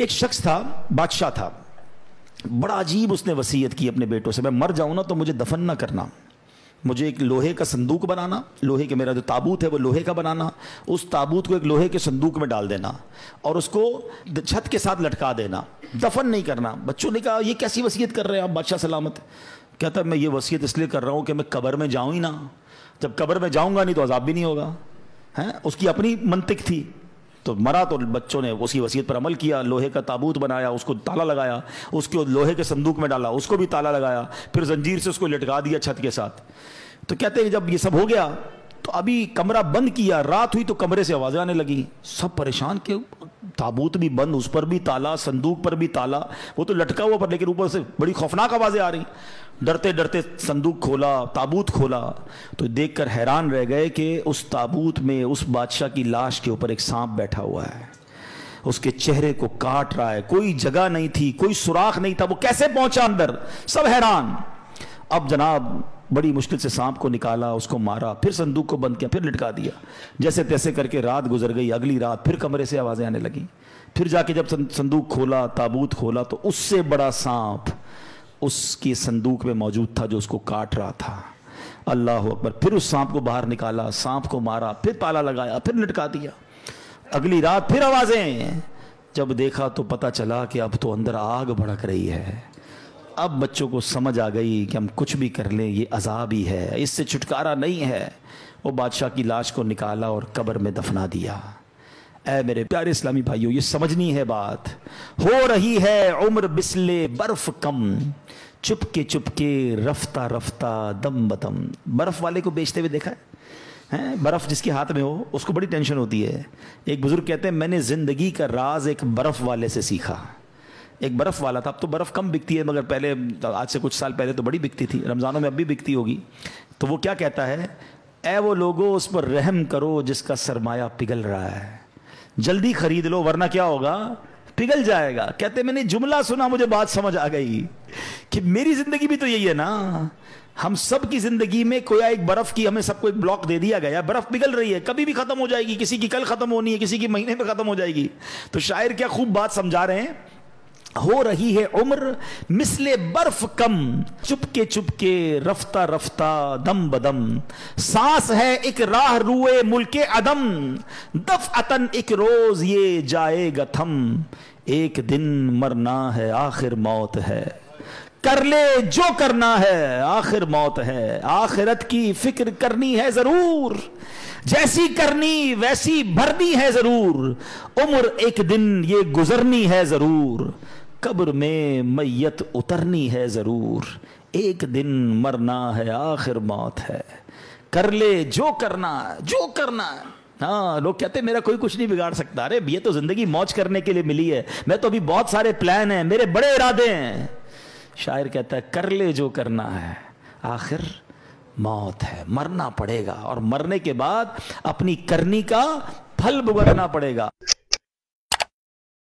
ایک شخص تھا، بادشاہ تھا، بڑا عجیب اس نے وصیت کی اپنے بیٹوں سے، میں مر جاؤں نا تو مجھے دفن نہ کرنا، مجھے ایک لوہے کا صندوق بنانا، لوہے کے میرا جو تابوت ہے وہ لوہے کا بنانا، اس تابوت کو ایک لوہے کے صندوق میں ڈال دینا اور اس کو چھت کے ساتھ لٹکا دینا، دفن نہیں کرنا۔ بچوں نے کہا یہ کیسی وصیت کر رہے ہیں آپ بادشاہ سلامت؟ کہتا ہے میں یہ وصیت اس لیے کر رہا ہوں کہ میں قبر میں جاؤں ہی نہ، جب قبر میں جاؤں گا نہیں تو عذاب بھی نہیں ہوگا۔ اس کی اپنی منطق تھی، تو مرا تو بچوں نے اس کی وصیت پر عمل کیا، لوہے کا تابوت بنایا، اس کو تالا لگایا، اس کو لوہے کے صندوق میں ڈالا، اس کو بھی تالا لگایا، پھر زنجیر سے اس کو لٹکا دیا چھت کے ساتھ۔ تو کہتے ہیں جب یہ سب ہو گیا تو ابھی کمرہ بند کیا، رات ہوئی تو کمرے سے آوازیں آنے لگی، سب پریشان کہ تابوت بھی بند، اس پر بھی تالا، صندوق پر بھی تالا، وہ تو لٹکا ہوا پر لیکن اوپر سے بڑی خوفناک آوازیں آ رہی۔ ڈرتے ڈرتے صندوق کھولا، تابوت کھولا تو دیکھ کر حیران رہ گئے کہ اس تابوت میں اس بادشاہ کی لاش کے اوپر ایک سانپ بیٹھا ہوا ہے، اس کے چہرے کو کاٹ رہا ہے، کوئی جگہ نہیں تھی، کوئی سوراخ نہیں تھا، وہ کیسے پہنچا اندر؟ سب حیران۔ اب جناب بڑی مشکل سے سانپ کو نکالا، اس کو مارا، پھر صندوق کو بند کیا، پھر لٹکا دیا، جیسے تیسے کر کے رات گزر گئی۔ اگلی رات پھر کمرے سے آوازیں آنے لگیں، پھر جا کے جب صندوق کھولا، تابوت کھولا تو اس سے بڑا سانپ اس کی صندوق میں موجود تھا جو اس کو کاٹ رہا تھا۔ اللہ اکبر! پھر اس سانپ کو باہر نکالا، سانپ کو مارا، پھر تالا لگایا، پھر لٹکا دیا۔ اگلی رات پھر آوازیں، جب دیکھا تو پتہ چلا کہ اب تو اندر آگ بھڑک رہی ہے۔ اب بچوں کو سمجھ آ گئی کہ ہم کچھ بھی کر لیں یہ عذاب ہی ہے، اس سے چھٹکارا نہیں ہے۔ وہ بادشاہ کی لاش کو نکالا اور قبر میں دفنا دیا۔ اے میرے پیارے اسلامی بھائیوں، یہ سمجھنی ہے بات۔ ہو رہی ہے عمر بسلے برف کم، چپ کے رفتہ رفتہ دم بدم۔ برف والے کو بیچتے ہوئے دیکھا ہے؟ برف جس کے ہاتھ میں ہو اس کو بڑی ٹینشن ہوتی ہے۔ ایک بزرگ کہتے ہیں میں نے زندگی کا راز ایک برف والے سے سیکھا۔ ایک برف والا تھا، اب تو برف کم بکتی ہے مگر پہلے، آج سے کچھ سال پہلے تو بڑی بکتی تھی، رمضانوں میں اب بھی بکتی ہوگی۔ تو وہ کیا کہتا ہے؟ اے وہ لوگو اس پر رحم کرو جس کا سرمایہ پگھل رہا ہے، جلدی خرید لو ورنہ کیا ہوگا؟ پگھل جائے گا۔ کہتے میں نے جملہ سنا، مجھے بات سمجھ آ گئی کہ میری زندگی بھی تو یہی ہے نا، ہم سب کی زندگی میں کوئی ایک برف کی، ہمیں سب کو ایک بلاک دے دیا گیا، برف پگھل رہی ہے، کبھی بھی ختم ہو جائے گی، کسی کی کل ختم ہونی ہے، کسی کی مہینے میں ختم ہو جائے گی۔ تو شاعر کیا خوب بات سمجھا رہے ہیں، ہو رہی ہے عمر مثل برف کم، چپ کے رفتہ رفتہ دم بدم، سانس ہے ایک راہ روئے ملک عدم، دفعتن ایک روز یہ جائے گا تھم، ایک دن مرنا ہے آخر موت ہے، کر لے جو کرنا ہے آخر موت ہے، آخرت کی فکر کرنی ہے ضرور، جیسی کرنی ویسی بھرنی ہے ضرور، عمر ایک دن یہ گزرنی ہے ضرور، قبر میں میت اترنی ہے ضرور، ایک دن مرنا ہے آخر موت ہے، کر لے جو کرنا ہے۔ ہاں، لوگ کہتے ہیں میرا کوئی کچھ نہیں بگاڑ سکتا، ارے یہ تو زندگی موج کرنے کے لیے ملی ہے، میں تو ابھی بہت سارے پلان ہیں، میرے بڑے ارادے ہیں۔ شاعر کہتا ہے کر لے جو کرنا ہے آخر موت ہے، مرنا پڑے گا اور مرنے کے بعد اپنی کرنی کا پھل بھگتنا پڑے گا۔